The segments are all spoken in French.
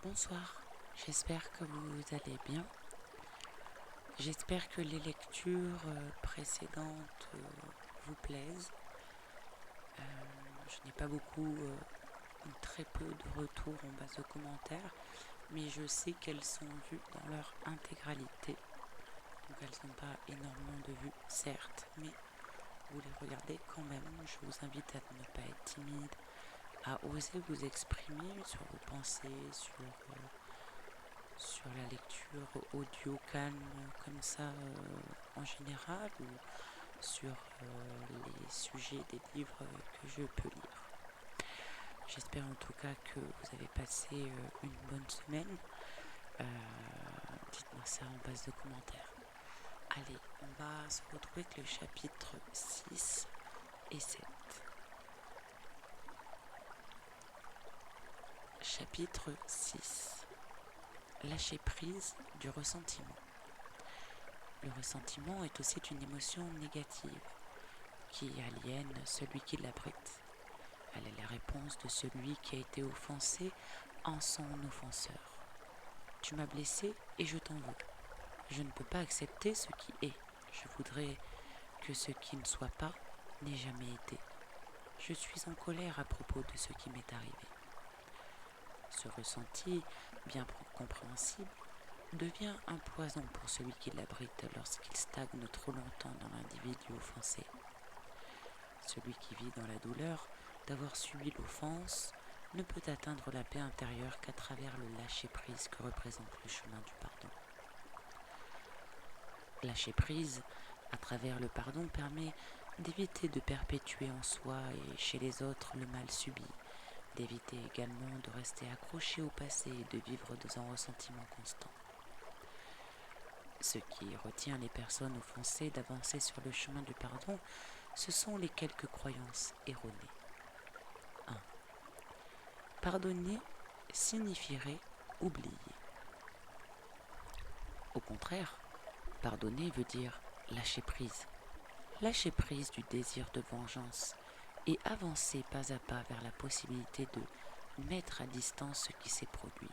Bonsoir, j'espère que vous allez bien. J'espère que les lectures précédentes vous plaisent. Je n'ai pas beaucoup, très peu de retours en base de commentaires, mais je sais qu'elles sont vues dans leur intégralité. Donc elles n'ont pas énormément de vues, certes, mais vous les regardez quand même. Je vous invite à ne pas être timide, à oser vous exprimer sur vos pensées, sur la lecture audio calme comme ça en général, ou sur les sujets des livres que je peux lire. J'espère en tout cas que vous avez passé une bonne semaine. Dites-moi ça en base de commentaires. Allez, on va se retrouver avec le chapitre 6 et 7. Chapitre 6. Lâcher prise du ressentiment. Le ressentiment est aussi une émotion négative qui aliène celui qui l'abrite. Elle est la réponse de celui qui a été offensé en son offenseur. Tu m'as blessé et je t'en veux. Je ne peux pas accepter ce qui est. Je voudrais que ce qui ne soit pas n'ait jamais été. Je suis en colère à propos de ce qui m'est arrivé. Ce ressenti, bien compréhensible, devient un poison pour celui qui l'abrite lorsqu'il stagne trop longtemps dans l'individu offensé. Celui qui vit dans la douleur d'avoir subi l'offense ne peut atteindre la paix intérieure qu'à travers le lâcher-prise que représente le chemin du pardon. Lâcher-prise à travers le pardon permet d'éviter de perpétuer en soi et chez les autres le mal subi, d'éviter également de rester accroché au passé et de vivre dans un ressentiment constant. Ce qui retient les personnes offensées d'avancer sur le chemin du pardon, ce sont les quelques croyances erronées. 1. Pardonner signifierait oublier. Au contraire, pardonner veut dire lâcher prise. Lâcher prise du désir de vengeance et avancer pas à pas vers la possibilité de mettre à distance ce qui s'est produit,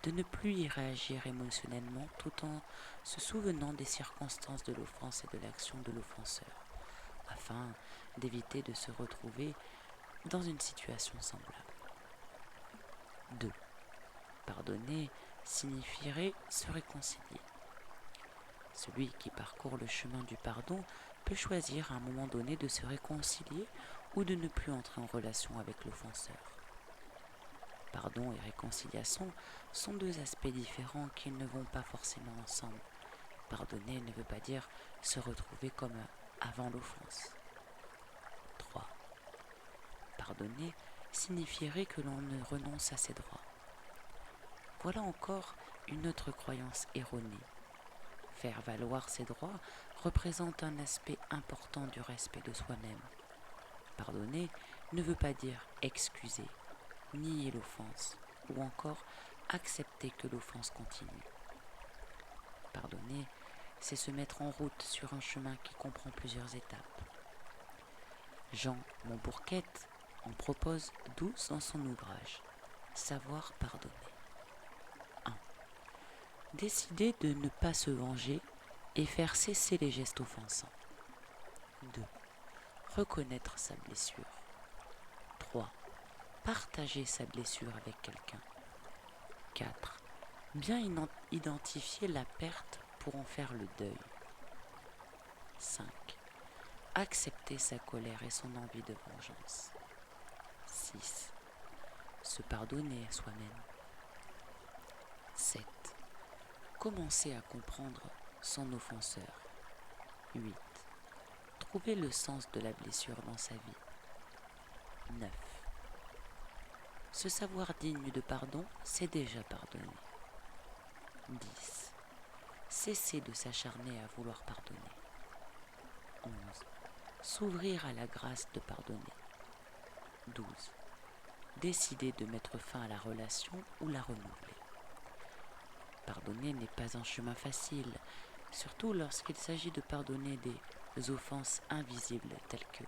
de ne plus y réagir émotionnellement tout en se souvenant des circonstances de l'offense et de l'action de l'offenseur, afin d'éviter de se retrouver dans une situation semblable. 2. Pardonner signifierait se réconcilier. Celui qui parcourt le chemin du pardon peut choisir à un moment donné de se réconcilier ou de ne plus entrer en relation avec l'offenseur. Pardon et réconciliation sont deux aspects différents qui ne vont pas forcément ensemble. Pardonner ne veut pas dire se retrouver comme avant l'offense. 3. Pardonner signifierait que l'on ne renonce à ses droits. Voilà encore une autre croyance erronée. Faire valoir ses droits représente un aspect important du respect de soi-même. Pardonner ne veut pas dire excuser, nier l'offense ou encore accepter que l'offense continue. Pardonner, c'est se mettre en route sur un chemin qui comprend plusieurs étapes. Jean Montbourquette en propose 12 dans son ouvrage « Savoir pardonner ». 1. Décider de ne pas se venger et faire cesser les gestes offensants. 2. Reconnaître sa blessure. 3. Partager sa blessure avec quelqu'un. 4. Bien identifier la perte pour en faire le deuil. 5. Accepter sa colère et son envie de vengeance. 6. Se pardonner à soi-même. 7. Commencer à comprendre son offenseur. 8. Trouver le sens de la blessure dans sa vie. 9. Se savoir digne de pardon, c'est déjà pardonner. 10. Cesser de s'acharner à vouloir pardonner. 11. S'ouvrir à la grâce de pardonner. 12. Décider de mettre fin à la relation ou la renouveler. Pardonner n'est pas un chemin facile, surtout lorsqu'il s'agit de pardonner des offenses invisibles telles que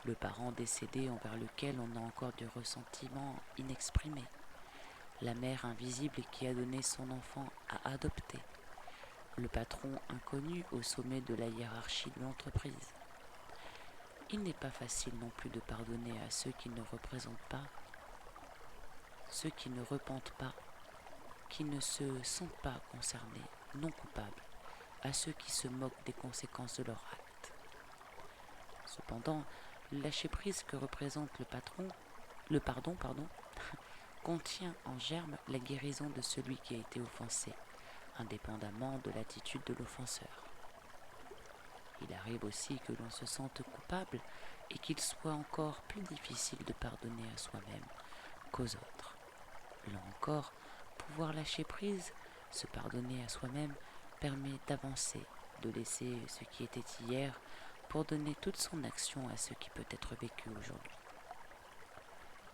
le parent décédé envers lequel on a encore du ressentiment inexprimé, la mère invisible qui a donné son enfant à adopter, le patron inconnu au sommet de la hiérarchie de l'entreprise. Il n'est pas facile non plus de pardonner à ceux qui ne représentent pas, ceux qui ne repentent pas, qui ne se sentent pas concernés, non coupables, à ceux qui se moquent des conséquences de leurs actes. Cependant, le lâcher-prise que représente le pardon, contient en germe la guérison de celui qui a été offensé, indépendamment de l'attitude de l'offenseur. Il arrive aussi que l'on se sente coupable et qu'il soit encore plus difficile de pardonner à soi-même qu'aux autres. Là encore, pouvoir lâcher prise, se pardonner à soi-même, permet d'avancer, de laisser ce qui était hier pour donner toute son action à ce qui peut être vécu aujourd'hui.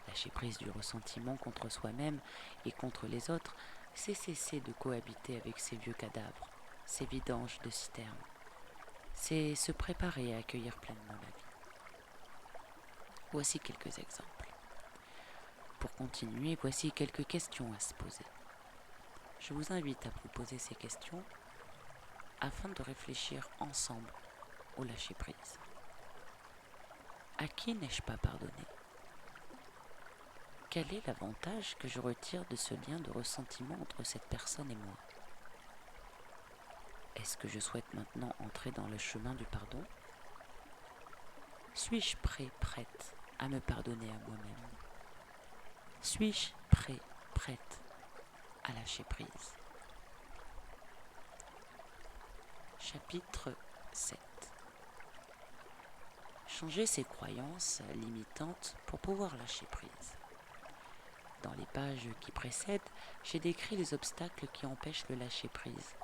Lâcher prise du ressentiment contre soi-même et contre les autres, c'est cesser de cohabiter avec ces vieux cadavres, ces vidanges de citernes. C'est se préparer à accueillir pleinement la vie. Voici quelques exemples. Pour continuer, voici quelques questions à se poser. Je vous invite à vous poser ces questions afin de réfléchir ensemble au lâcher-prise. À qui n'ai-je pas pardonné ? Quel est l'avantage que je retire de ce lien de ressentiment entre cette personne et moi ? Est-ce que je souhaite maintenant entrer dans le chemin du pardon ? Suis-je prête à me pardonner à moi-même ? Suis-je prête à lâcher prise ? Chapitre 7. Changer ses croyances limitantes pour pouvoir lâcher prise. Dans les pages qui précèdent, j'ai décrit les obstacles qui empêchent le lâcher-prise,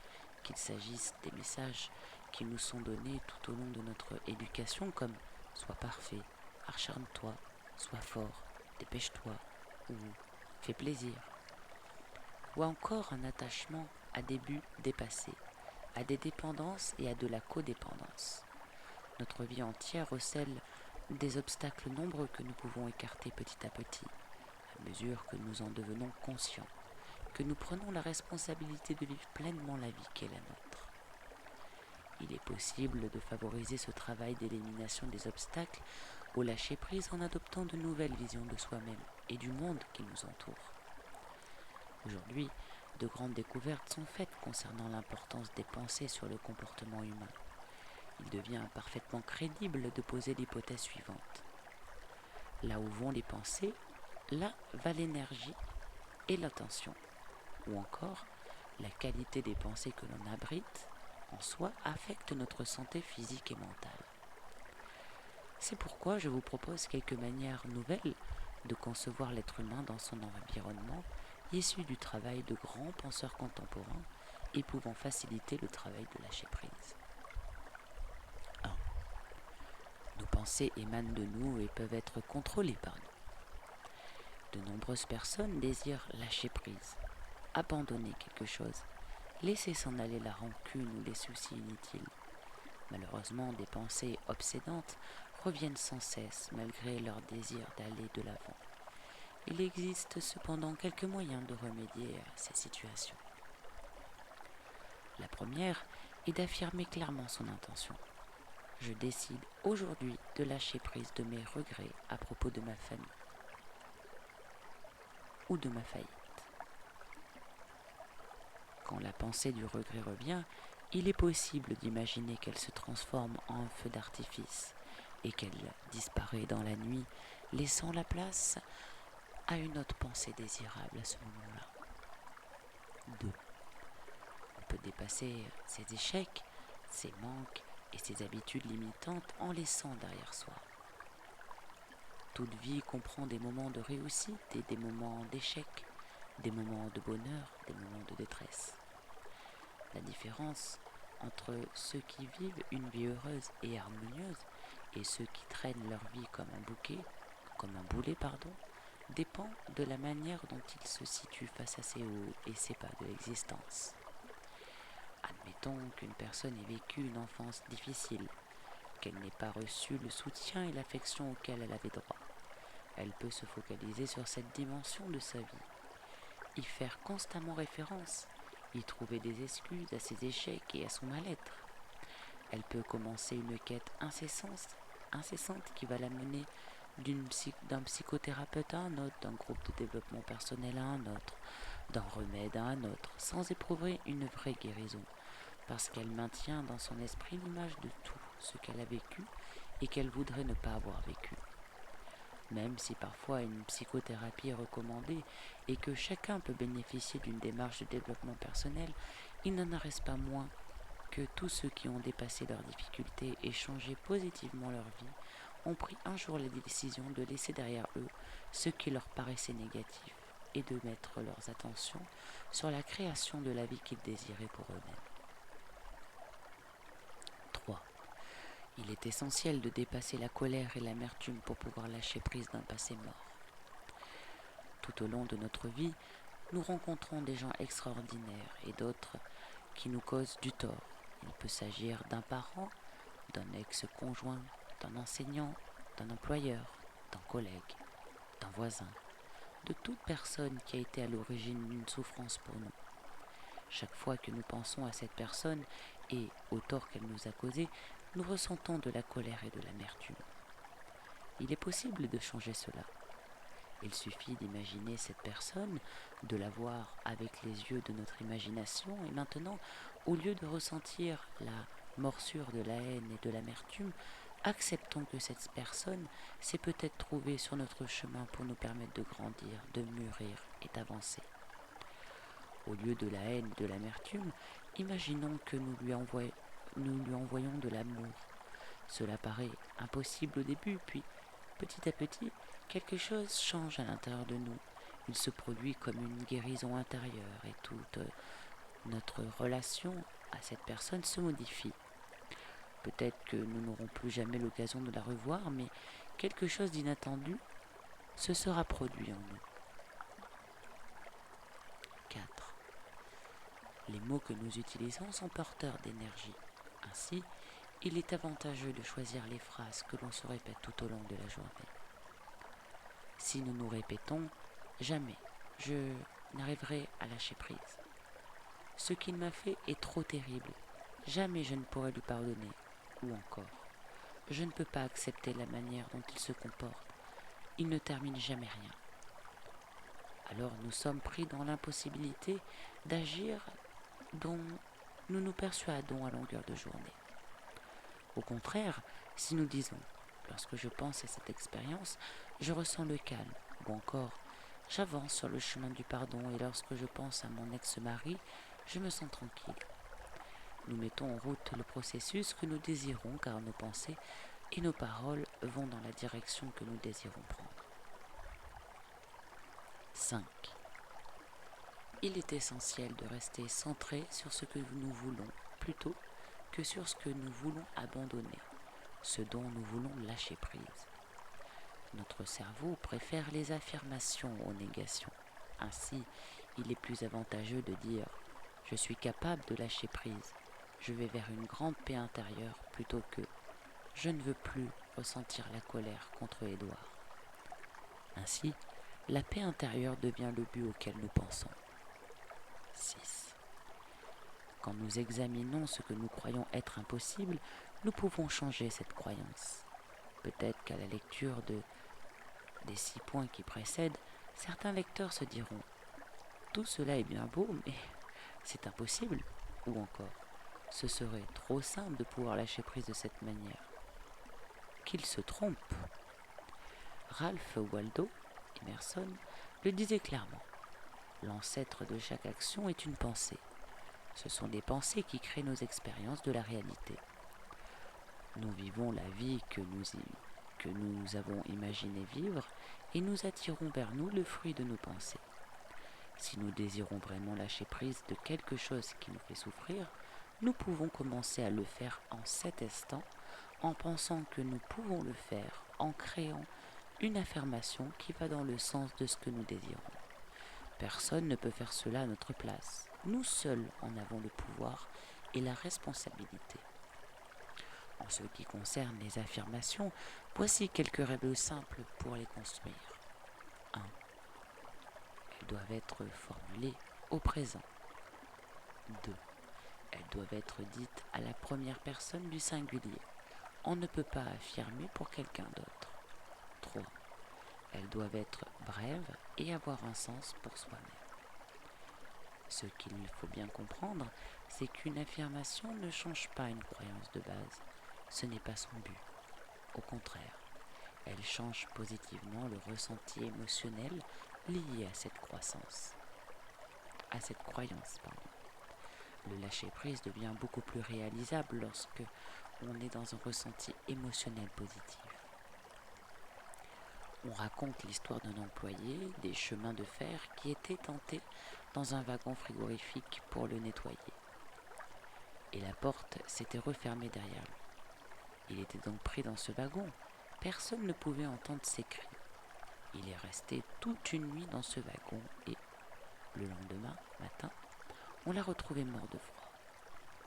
qu'il s'agisse des messages qui nous sont donnés tout au long de notre éducation comme « sois parfait »,« acharne-toi »,« sois fort »,« dépêche-toi » ou « fais plaisir », ou encore un attachement à des buts dépassés, à des dépendances et à de la codépendance. Notre vie entière recèle des obstacles nombreux que nous pouvons écarter petit à petit, à mesure que nous en devenons conscients, que nous prenons la responsabilité de vivre pleinement la vie qui est la nôtre. Il est possible de favoriser ce travail d'élimination des obstacles au lâcher-prise en adoptant de nouvelles visions de soi-même et du monde qui nous entoure. Aujourd'hui, de grandes découvertes sont faites concernant l'importance des pensées sur le comportement humain. Il devient parfaitement crédible de poser l'hypothèse suivante. Là où vont les pensées, là va l'énergie et l'attention. Ou encore, la qualité des pensées que l'on abrite en soi affecte notre santé physique et mentale. C'est pourquoi je vous propose quelques manières nouvelles de concevoir l'être humain dans son environnement, issues du travail de grands penseurs contemporains et pouvant faciliter le travail de lâcher-prise. 1. Nos pensées émanent de nous et peuvent être contrôlées par nous. De nombreuses personnes désirent lâcher prise, abandonner quelque chose, laisser s'en aller la rancune ou les soucis inutiles. Malheureusement, des pensées obsédantes reviennent sans cesse malgré leur désir d'aller de l'avant. Il existe cependant quelques moyens de remédier à ces situations. La première est d'affirmer clairement son intention. Je décide aujourd'hui de lâcher prise de mes regrets à propos de ma famille ou de ma faillite. Quand la pensée du regret revient, il est possible d'imaginer qu'elle se transforme en un feu d'artifice et qu'elle disparaît dans la nuit, laissant la place à une autre pensée désirable à ce moment-là. 2. On peut dépasser ses échecs, ses manques et ses habitudes limitantes en laissant derrière soi. Toute vie comprend des moments de réussite et des moments d'échec, des moments de bonheur, des moments de détresse. La différence entre ceux qui vivent une vie heureuse et harmonieuse et ceux qui traînent leur vie comme un boulet, dépend de la manière dont ils se situent face à ces hauts et ces bas de l'existence. Admettons qu'une personne ait vécu une enfance difficile, qu'elle n'ait pas reçu le soutien et l'affection auxquels elle avait droit. Elle peut se focaliser sur cette dimension de sa vie. y faire constamment référence, y trouver des excuses à ses échecs et à son mal-être. Elle peut commencer une quête incessante qui va la mener d'un psychothérapeute à un autre, d'un groupe de développement personnel à un autre, d'un remède à un autre, sans éprouver une vraie guérison, parce qu'elle maintient dans son esprit l'image de tout ce qu'elle a vécu et qu'elle voudrait ne pas avoir vécu. Même si parfois une psychothérapie est recommandée et que chacun peut bénéficier d'une démarche de développement personnel, il n'en reste pas moins que tous ceux qui ont dépassé leurs difficultés et changé positivement leur vie ont pris un jour la décision de laisser derrière eux ce qui leur paraissait négatif et de mettre leurs attentions sur la création de la vie qu'ils désiraient pour eux-mêmes. 3. Il est essentiel de dépasser la colère et l'amertume pour pouvoir lâcher prise d'un passé mort. Tout au long de notre vie, nous rencontrons des gens extraordinaires et d'autres qui nous causent du tort. Il peut s'agir d'un parent, d'un ex-conjoint, d'un enseignant, d'un employeur, d'un collègue, d'un voisin, de toute personne qui a été à l'origine d'une souffrance pour nous. Chaque fois que nous pensons à cette personne et au tort qu'elle nous a causé, nous ressentons de la colère et de l'amertume. Il est possible de changer cela. Il suffit d'imaginer cette personne, de la voir avec les yeux de notre imagination et maintenant, au lieu de ressentir la morsure de la haine et de l'amertume, acceptons que cette personne s'est peut-être trouvée sur notre chemin pour nous permettre de grandir, de mûrir et d'avancer. Au lieu de la haine et de l'amertume, imaginons que nous lui envoyons de l'amour. Cela paraît impossible au début, puis petit à petit, quelque chose change à l'intérieur de nous. Il se produit comme une guérison intérieure et toute notre relation à cette personne se modifie. Peut-être que nous n'aurons plus jamais l'occasion de la revoir, mais quelque chose d'inattendu se sera produit en nous. 4. Les mots que nous utilisons sont porteurs d'énergie. Ainsi, il est avantageux de choisir les phrases que l'on se répète tout au long de la journée. Si nous nous répétons « Jamais je n'arriverai à lâcher prise », ce qu'il m'a fait est trop terrible, jamais je ne pourrai lui pardonner, ou encore « Je ne peux pas accepter la manière dont il se comporte, il ne termine jamais rien », alors nous sommes pris dans l'impossibilité d'agir dont nous nous persuadons à longueur de journée. Au contraire, si nous disons « Lorsque je pense à cette expérience, je ressens le calme » ou encore « J'avance sur le chemin du pardon et lorsque je pense à mon ex-mari, je me sens tranquille ». Nous mettons en route le processus que nous désirons car nos pensées et nos paroles vont dans la direction que nous désirons prendre. 5. Il est essentiel de rester centré sur ce que nous voulons plutôt que sur ce que nous voulons abandonner, ce dont nous voulons lâcher prise. Notre cerveau préfère les affirmations aux négations. Ainsi, il est plus avantageux de dire « Je suis capable de lâcher prise, je vais vers une grande paix intérieure » plutôt que « Je ne veux plus ressentir la colère contre Édouard ». Ainsi, la paix intérieure devient le but auquel nous pensons. 6. Quand nous examinons ce que nous croyons être impossible, nous pouvons changer cette croyance. Peut-être qu'à la lecture des 6 points qui précèdent, certains lecteurs se diront « Tout cela est bien beau, mais c'est impossible » ou encore « Ce serait trop simple de pouvoir lâcher prise de cette manière ». Qu'ils se trompent. Ralph Waldo Emerson le disait clairement. L'ancêtre de chaque action est une pensée. Ce sont des pensées qui créent nos expériences de la réalité. Nous vivons la vie que nous avons imaginé vivre et nous attirons vers nous le fruit de nos pensées. Si nous désirons vraiment lâcher prise de quelque chose qui nous fait souffrir, nous pouvons commencer à le faire en cet instant en pensant que nous pouvons le faire, en créant une affirmation qui va dans le sens de ce que nous désirons. Personne ne peut faire cela à notre place. Nous seuls en avons le pouvoir et la responsabilité. En ce qui concerne les affirmations, voici quelques règles simples pour les construire. 1. doivent être formulées au présent. 2. Elles doivent être dites à la première personne du singulier. On ne peut pas affirmer pour quelqu'un d'autre. 3. Elles doivent être brèves et avoir un sens pour soi-même. Ce qu'il faut bien comprendre, c'est qu'une affirmation ne change pas une croyance de base. Ce n'est pas son but. Au contraire, elle change positivement le ressenti émotionnel lié à cette croyance. Le lâcher-prise devient beaucoup plus réalisable lorsque on est dans un ressenti émotionnel positif. On raconte l'histoire d'un employé des chemins de fer qui était tenté dans un wagon frigorifique pour le nettoyer. Et la porte s'était refermée derrière lui. Il était donc pris dans ce wagon. Personne ne pouvait entendre ses cris. Il est resté toute une nuit dans ce wagon et, le lendemain matin, on l'a retrouvé mort de froid.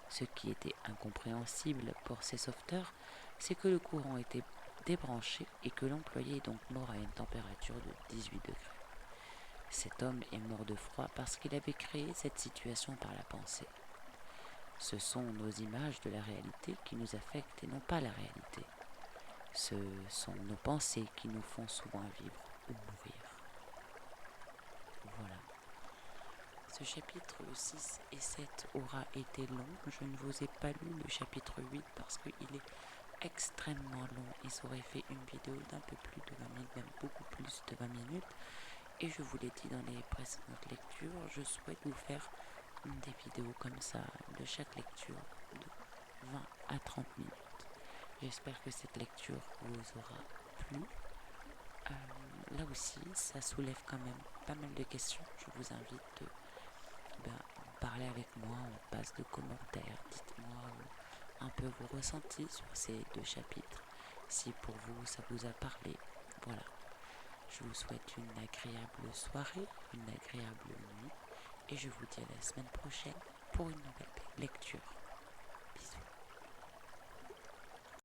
Ce qui était incompréhensible pour ces sauveteurs, c'est que le courant était débranché et que l'employé est donc mort à une température de 18 degrés. Cet homme est mort de froid parce qu'il avait créé cette situation par la pensée. Ce sont nos images de la réalité qui nous affectent et non pas la réalité. Ce sont nos pensées qui nous font souvent vivre ou mourir. Voilà. Ce chapitre 6 et 7 aura été long. Je ne vous ai pas lu le chapitre 8 parce qu'il est extrêmement long et ça aurait fait une vidéo d'un peu plus de 20 minutes, même beaucoup plus de 20 minutes. Et je vous l'ai dit dans les précédentes lectures, je souhaite vous faire des vidéos comme ça de chaque lecture de 20 à 30 minutes. J'espère que cette lecture vous aura plu. Là aussi, ça soulève quand même pas mal de questions. Je vous invite à parler avec moi en base de commentaires. Dites-moi un peu vos ressentis sur ces 2 chapitres. Si pour vous, ça vous a parlé. Voilà. Je vous souhaite une agréable soirée, une agréable nuit. Et je vous dis à la semaine prochaine pour une nouvelle lecture.